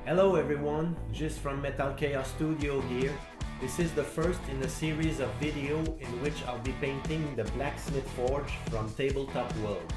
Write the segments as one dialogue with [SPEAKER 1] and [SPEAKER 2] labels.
[SPEAKER 1] Hello everyone, just from Metalchaos Studio here. This is the first in a series of video in which I'll be painting the Blacksmith Forge from Tabletop World.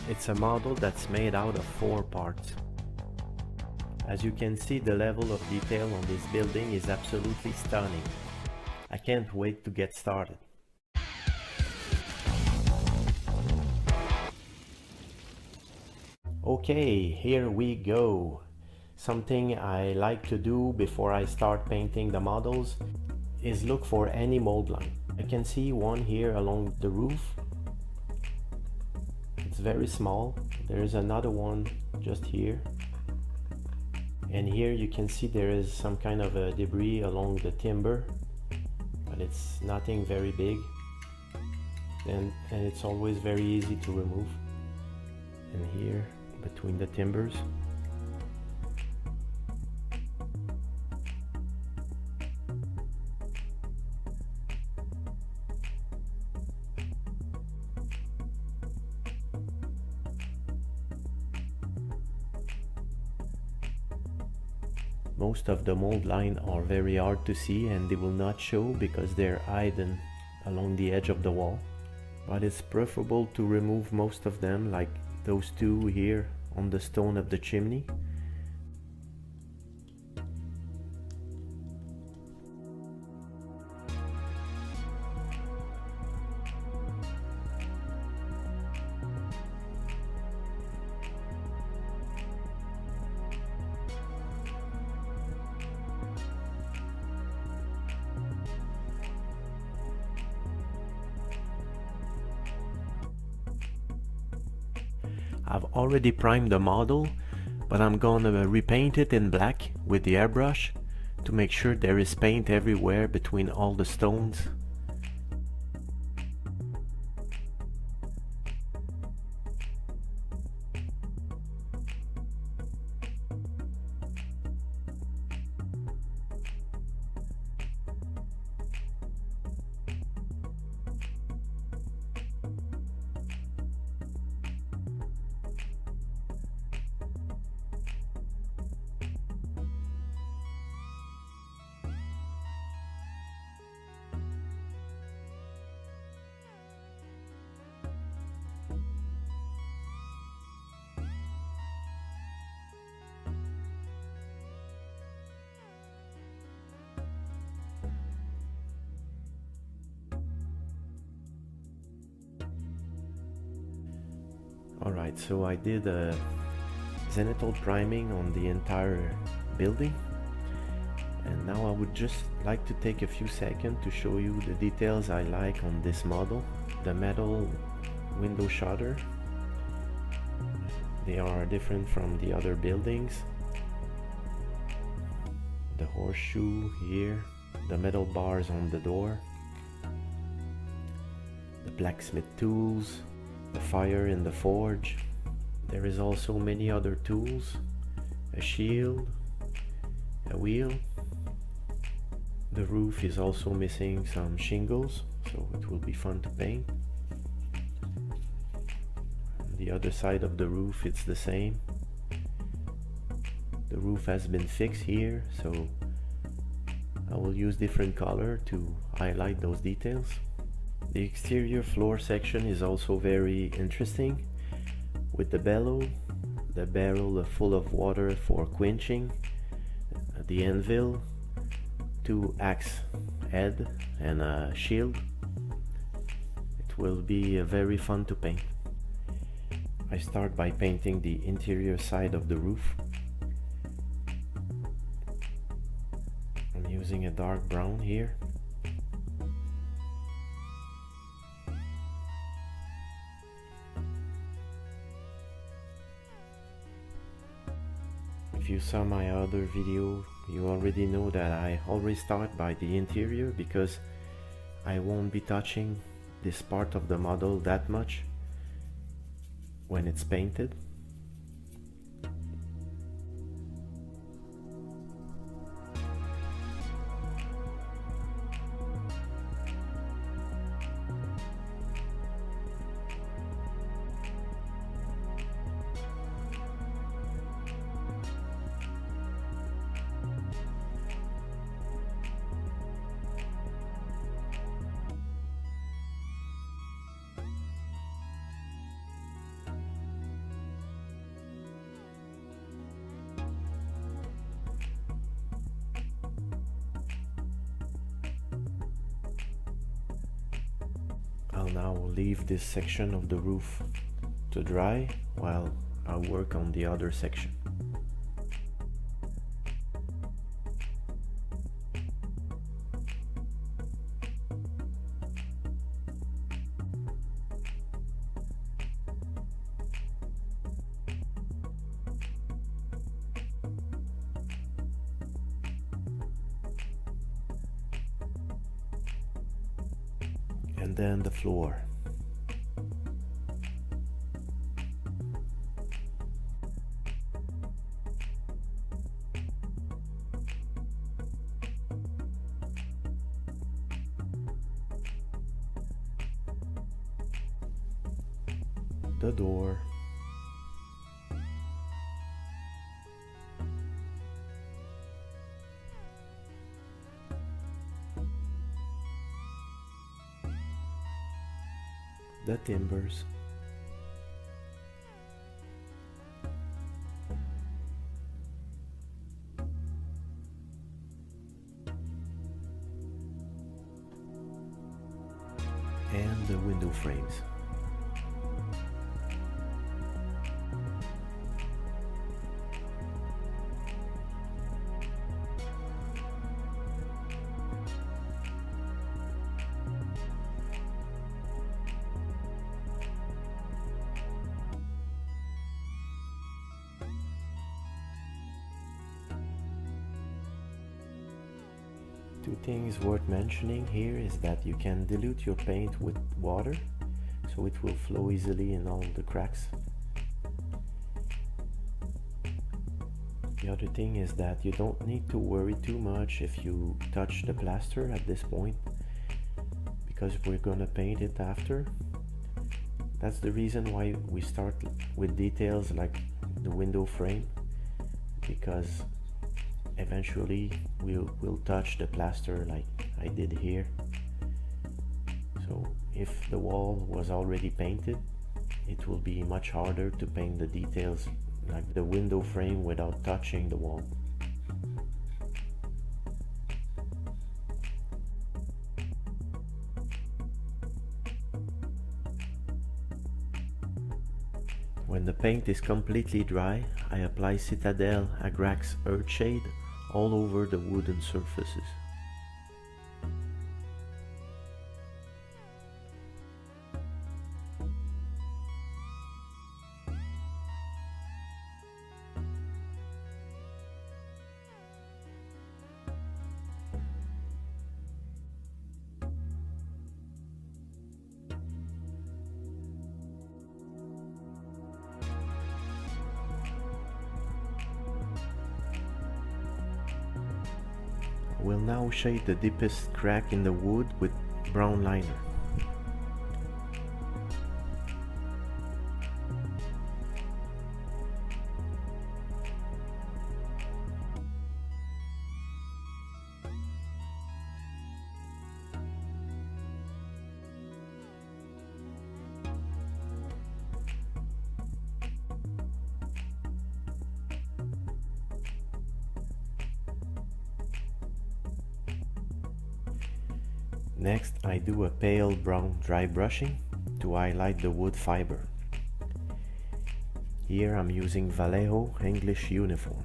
[SPEAKER 1] It's a model that's made out of 4 parts. As you can see, the level of detail on this building is absolutely stunning. I can't wait to get started. Okay, here we go. Something I like to do before I start painting the models is look for any mold line. I can see one here along the roof. It's very small. There's another one just here. And here you can see there is some kind of a debris along the timber, but it's nothing very big. And it's always very easy to remove. And here between the timbers. Most of the mold lines are very hard to see and they will not show because they're hidden along the edge of the wall. But it's preferable to remove most of them, like those two here on the stone of the chimney. I've already primed the model, but I'm gonna repaint it in black with the airbrush to make sure there is paint everywhere between all the stones. Alright, so I did a zenithal priming on the entire building, and now I would just like to take a few seconds to show you the details I like on this model. The metal window shutter, they are different from the other buildings. The horseshoe here, the metal bars on the door, the blacksmith tools, the fire in the forge. There is also many other tools, a shield, a wheel. The roof is also missing some shingles, so it will be fun to paint. The other side of the roof, it's the same. The roof has been fixed here, so I will use different color to highlight those details. The exterior floor section is also very interesting, with the bellow, the barrel full of water for quenching, the anvil, 2 axe head and a shield. It will be very fun to paint. I start by painting the interior side of the roof. I'm using a dark brown here. If you saw my other video, you already know that I always start by the interior because I won't be touching this part of the model that much when it's painted. I will leave this section of the roof to dry while I work on the other section. And then the floor. The door. The timbers. And the window frames. Two things worth mentioning here is that you can dilute your paint with water, so it will flow easily in all the cracks. The other thing is that you don't need to worry too much if you touch the plaster at this point, because we're gonna paint it after. That's the reason why we start with details like the window frame, because eventually we'll touch the plaster like I did here. So if the wall was already painted, it will be much harder to paint the details like the window frame without touching the wall. When the paint is completely dry, I apply Citadel Agrax Earthshade all over the wooden surfaces. We'll now shade the deepest crack in the wood with brown liner. Next, I do a pale brown dry brushing to highlight the wood fiber. Here I'm using Vallejo English Uniform.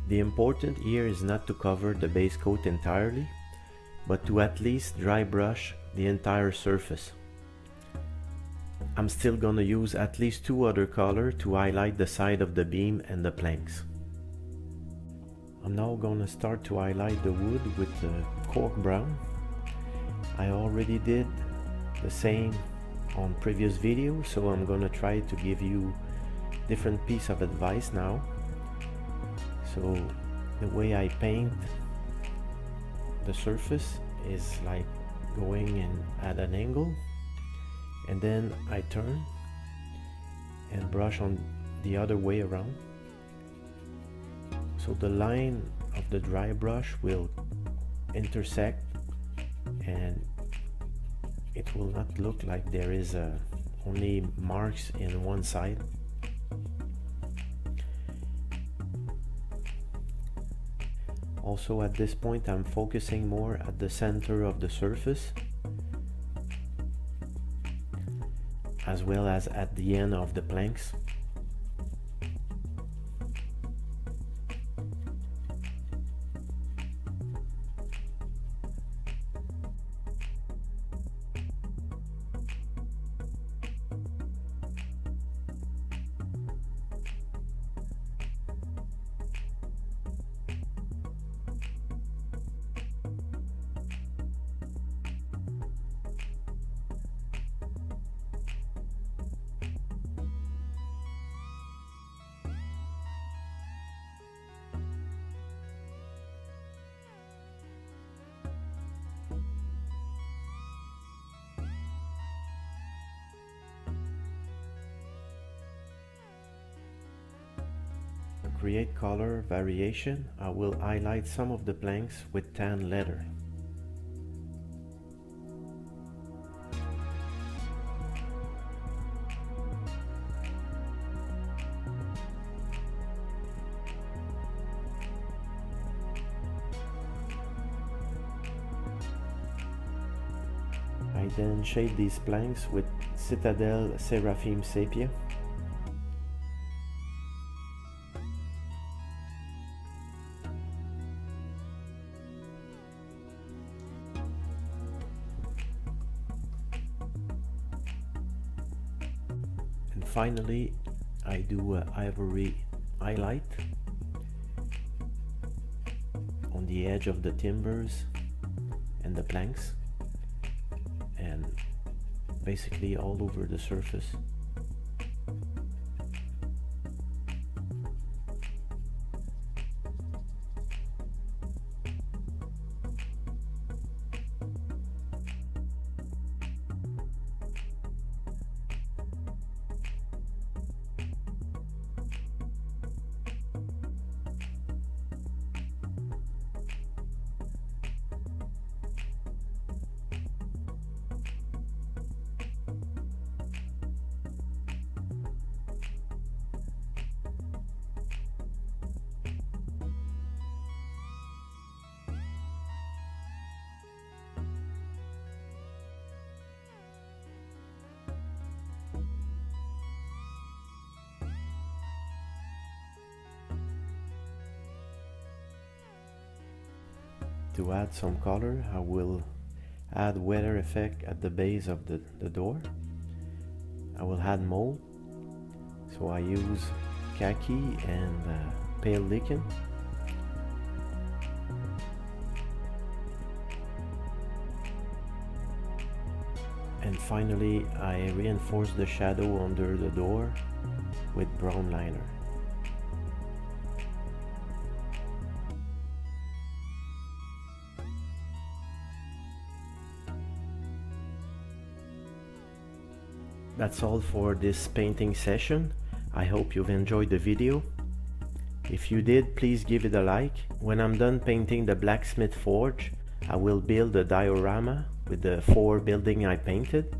[SPEAKER 1] The important here is not to cover the base coat entirely, but to at least dry brush the entire surface. I'm still gonna use at least two other colors to highlight the side of the beam and the planks. I'm now gonna start to highlight the wood with the cork brown. I already did the same on previous videos, so I'm gonna try to give you different piece of advice now. So the way I paint the surface is like going in at an angle, and then I turn and brush on the other way around. So the line of the dry brush will intersect, and it will not look like there is only marks in one side. Also at this point I'm focusing more at the center of the surface, as well as at the end of the planks. Create color variation, I will highlight some of the planks with tan leather. I then shade these planks with Citadel Seraphim Sepia. Finally, I do an ivory highlight on the edge of the timbers and the planks, and basically all over the surface. To add some color, I will add weather effect at the base of the door. I will add mold, so I use khaki and pale lichen. And finally, I reinforce the shadow under the door with brown liner. That's all for this painting session. I hope you've enjoyed the video. If you did, please give it a like. When I'm done painting the blacksmith forge, I will build a diorama with the 4 buildings I painted.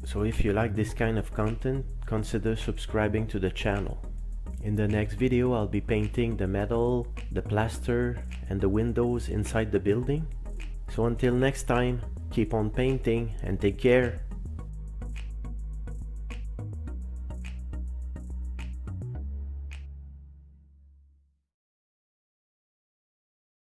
[SPEAKER 1] So if you like this kind of content, consider subscribing to the channel. In the next video, I'll be painting the metal, the plaster, and the windows inside the building. So until next time, keep on painting and take care.